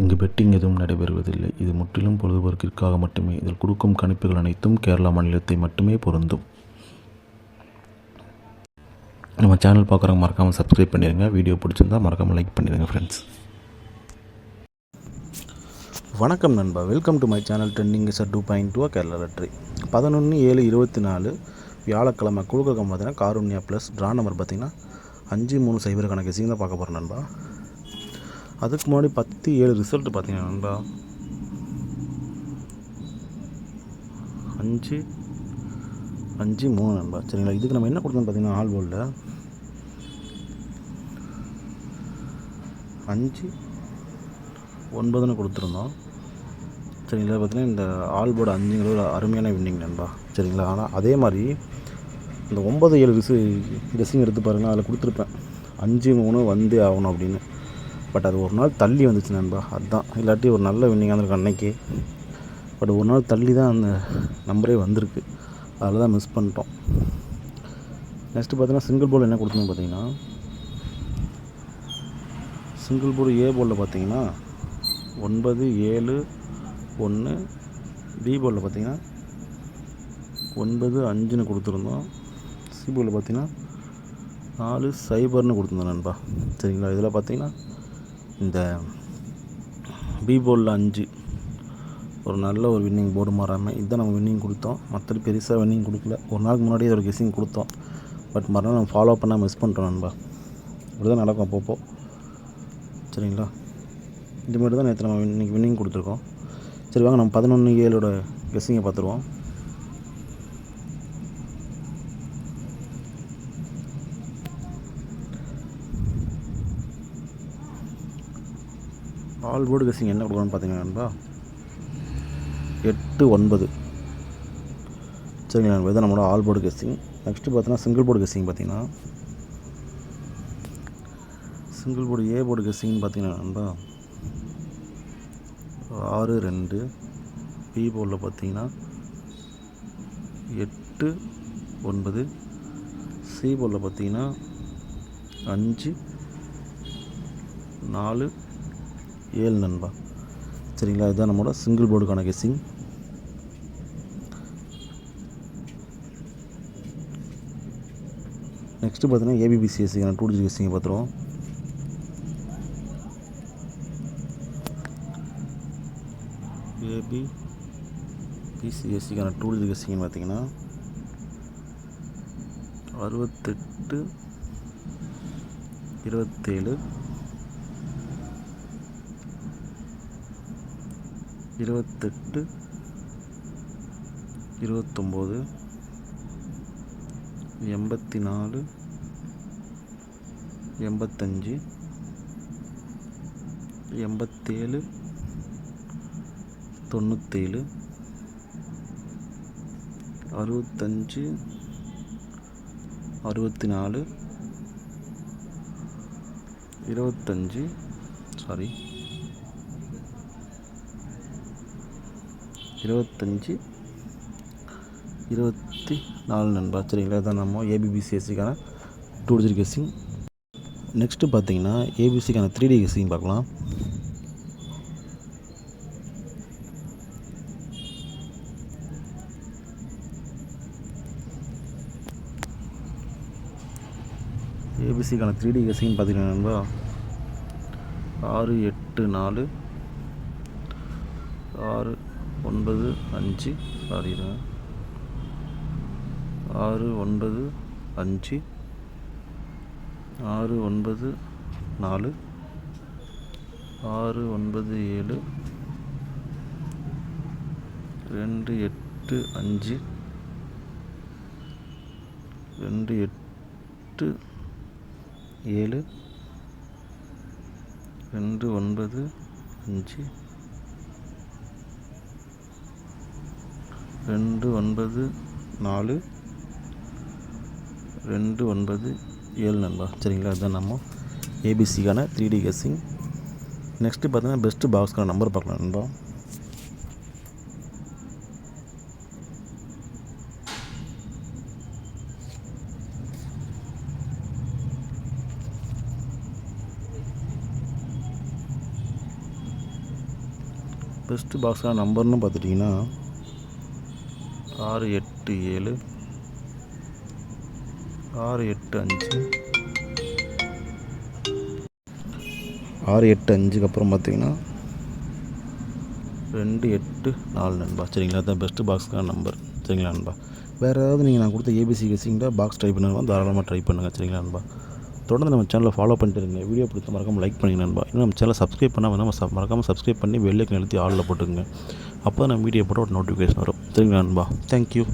இங்கு பெட்டிங் எதுவும் நடைபெறுவதில்லை. இது முற்றிலும் பொழுதுபோக்கிற்காக மட்டுமே. இதில் கொடுக்கும் கணிப்புகள் அனைத்தும் கேரளா மாநிலத்தை மட்டுமே பொருந்தும். நம்ம சேனல் பார்க்குறவங்க மறக்காமல் சப்ஸ்கிரைப் பண்ணிடுங்க. வீடியோ பிடிச்சிருந்தா மறக்காமல் லைக் பண்ணிடுங்க ஃப்ரெண்ட்ஸ். வணக்கம் நண்பா, welcome to my channel trending is 2.2 Kerala lottery. 11/7/24 வியாழக்கிழமை குழுக்கள் பார்த்தீங்கன்னா காருண்யா ப்ளஸ் ட்ரா நம்பர் பார்த்தீங்கன்னா 5300 கெஸிங் தான் பார்க்க போகிறேன் நண்பா. அதுக்கு முன்னாடி 10/7 ரிசல்ட் பார்த்தீங்கன்னா நண்பா 5-5-3 நண்பா. சரிங்களா, இதுக்கு நம்ம என்ன கொடுத்தோம் பார்த்தீங்கன்னா ஆல் போல்டில் 5-9 கொடுத்துருந்தோம். சரிங்களா, பார்த்தீங்கன்னா இந்த ஆல் போர்டு 5 ஒரு அருமையான வின்னிங் நண்பா. சரிங்களா, ஆனால் அதே மாதிரி இந்த 9-7 கெஸிங் எடுத்து பாருங்கள், அதில் கொடுத்துருப்பேன் 5-3 வந்தே ஆகணும் அப்படின்னு. பட் அது ஒரு நாள் தள்ளி வந்துச்சு நண்பா. அதுதான், இல்லாட்டி ஒரு நல்ல வின்னிங்காக இருந்திருக்கு அன்னைக்கு. பட் ஒரு நாள் தள்ளி தான் அந்த நம்பரே வந்திருக்கு, அதில் தான் மிஸ் பண்ணிட்டோம். நெக்ஸ்ட்டு பார்த்தீங்கன்னா சிங்கிள் போர்டு என்ன கொடுத்தோம்னு பார்த்தீங்கன்னா சிங்கிள் போர்டு ஏ போர்டில் பார்த்தீங்கன்னா 9-7-1, பி போர்டில் பார்த்தீங்கன்னா 9-5 கொடுத்துருந்தோம். சி போர்டில் பார்த்தீங்கன்னா 4-0 கொடுத்துருந்தோம் நண்பா. சரிங்களா, இதில் பார்த்தீங்கன்னா இந்த பி போர்டில் 5 ஒரு நல்ல ஒரு வின்னிங் போர்டு மாறாமல் இதுதான் நம்ம வின்னிங் கொடுத்தோம். மற்ற பெருசாக வின்னிங் கொடுக்கல. ஒரு நாளுக்கு முன்னாடியே ஒரு கெஸிங் கொடுத்தோம். பட் மறுநாள் நம்ம ஃபாலோ பண்ணால் மிஸ் பண்ணிட்டோம் நண்பா. இப்படி தான் நடக்கும் அப்பப்போ. சரிங்களா, இது மாதிரி தான் நேற்று நம்ம இன்றைக்கி வின்னிங் கொடுத்துருக்கோம். சரி வாங்க நம்ம 11/7 கெஸ்ஸிங்கை பார்த்துருவோம். ஆல் போர்டு கெஸ்ஸிங் என்ன கொடுக்கணும்னு பார்த்தீங்கன்னா நண்பா 8-9. சரிங்களா, இதுதான் நம்மளோட ஆல் போர்டு கெஸ்ஸிங். நெக்ஸ்ட்டு பார்த்தீங்கன்னா சிங்கிள் போர்டு கெஸ்ஸிங் பார்த்தீங்கன்னா சிங்கிள் போர்டு ஏ போர்டு கெஸ்ஸிங்னு பார்த்தீங்கன்னா நண்பா 6-2, பி போர்டில் பார்த்தீங்கன்னா 8-9, சி போர்டில் பார்த்தீங்கன்னா 5-4-7 நண்பா. சரிங்களா, இதுதான் நம்மளோட சிங்கிள் போர்டுக்கான கெஸ்ஸிங். நெக்ஸ்ட்டு பார்த்தீங்கன்னா ஏபிபிசிஎஸ்சிக்கான 2 டிஜிட் கெஸ்ஸிங்கை பார்த்துருவோம். ஏபிபிசிஎஸ்சிக்கான 2 டிஜிட் கெஸ்ஸிங்னு பார்த்தீங்கன்னா 68-27, 28-29, 84, 85, 87, 97, 65, 64, 25 24 நண்பா. சரிங்களா, இதான் நம்ம ஏபிபிசிஎஸ்சிக்கான 2 டிஜிட் கெஸ்ஸிங். நெக்ஸ்ட்டு பார்த்தீங்கன்னா ஏபிசிக்கான 3D கெஸ்ஸிங் பார்க்கலாம். ஏபிசிக்கான 3D கெஸ்ஸிங் பார்த்தீங்கன்னா நண்பா 6-8-4, 6-9-5, 6-9-5, 6-9-4, 6-9-7, 2-8-5, 2-8-7, 2-9-5, 2-9-4, 2-9-7 நண்பா. சரிங்களா, அதுதான் நம்ம ஏபிசிக்கான 3D கெஸ்ஸிங். நெக்ஸ்ட்டு பார்த்தீங்கன்னா பெஸ்ட்டு பாக்ஸ்க்கான நம்பர் பார்க்கலாம் நண்பா. பெஸ்ட்டு பாக்ஸான நம்பர்னு பார்த்துட்டிங்கன்னா 687 685 685க்கு அப்புறம் பார்த்தீங்கன்னா 284 நண்பா. சரிங்களா, அதுதான் பெஸ்ட்டு பாக்ஸுக்கான நம்பர். சரிங்களா நண்பா. வேறு ஏதாவது நீங்கள் நான் கொடுத்த ஏபிசி கெஸ்ஸிங்கில் பாக்ஸ் ட்ரை பண்ணுங்கள், தாராளமாக ட்ரை பண்ணுங்கள். சரிங்களா நண்பா. தொடர்ந்து நம்ம சேனலை ஃபாலோ பண்ணிட்டு இருங்க. வீடியோ பிடிச்ச மறக்காமல் லைக் பண்ணிங்க நண்பா. இன்னும் நம்ம சேனலை சப்ஸ்கிரைப் பண்ணாமல் மறக்காமல் சப்ஸ்கிரைப் பண்ணி பெல் ஐக்கன் அழுத்தி ஆலில் போட்டுக்கோங்க. அப்போ தான் நம்ம வீடியோ போட்டு ஒரு நோட்டிஃபிகேஷன் வரும். சரிங்களா நண்பா. தேங்க்யூ.